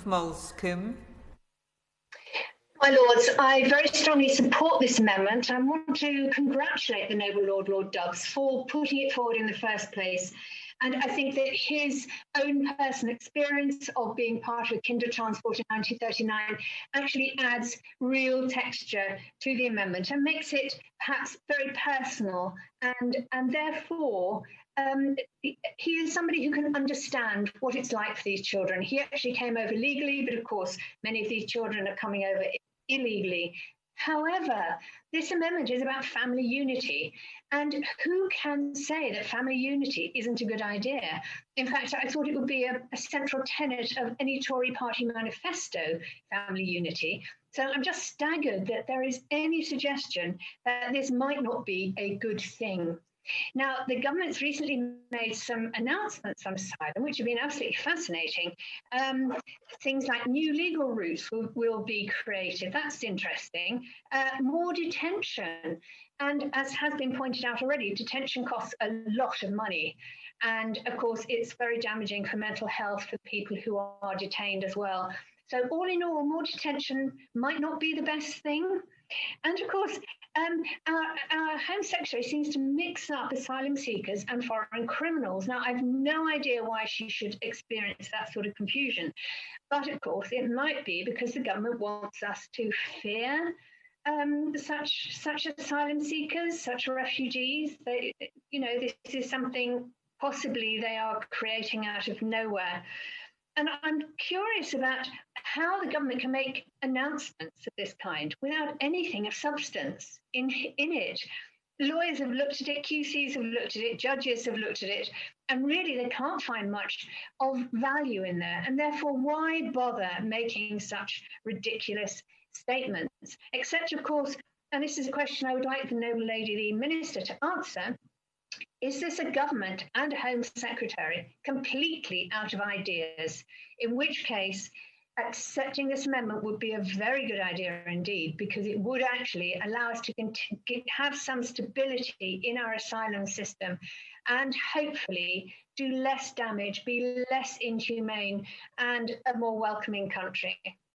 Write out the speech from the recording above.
Moulsecoombe. My Lords, I very strongly support this amendment. I want to congratulate the noble Lord Dobbs for putting it forward in the first place. And I think that his own personal experience of being part of Kinder Transport in 1939 actually adds real texture to the amendment and makes it perhaps very personal. And therefore, he is somebody who can understand what it's like for these children. He actually came over legally, but of course, many of these children are coming over illegally. However, this amendment is about family unity. And who can say that family unity isn't a good idea? In fact, I thought it would be a central tenet of any Tory party manifesto, family unity. So I'm just staggered that there is any suggestion that this might not be a good thing. Now, the government's recently made some announcements on asylum, which have been absolutely fascinating. Things like new legal routes will be created. That's interesting. More detention. And as has been pointed out already, detention costs a lot of money. And of course, it's very damaging for mental health for people who are detained as well. So all in all, more detention might not be the best thing. And of course, our Home Secretary seems to mix up asylum seekers and foreign criminals. Now, I've no idea why she should experience that sort of confusion. But of course, it might be because the government wants us to fear such asylum seekers, such refugees. This is something possibly they are creating out of nowhere. And I'm curious about how the government can make announcements of this kind without anything of substance in it. Lawyers have looked at it, QCs have looked at it, judges have looked at it, and really they can't find much of value in there. And therefore, why bother making such ridiculous statements? Except, of course, and this is a question I would like the noble lady, the minister, to answer. Is this a government and a Home Secretary completely out of ideas? In which case, accepting this amendment would be a very good idea indeed, because it would actually allow us to have some stability in our asylum system and hopefully do less damage, be less inhumane, and a more welcoming country.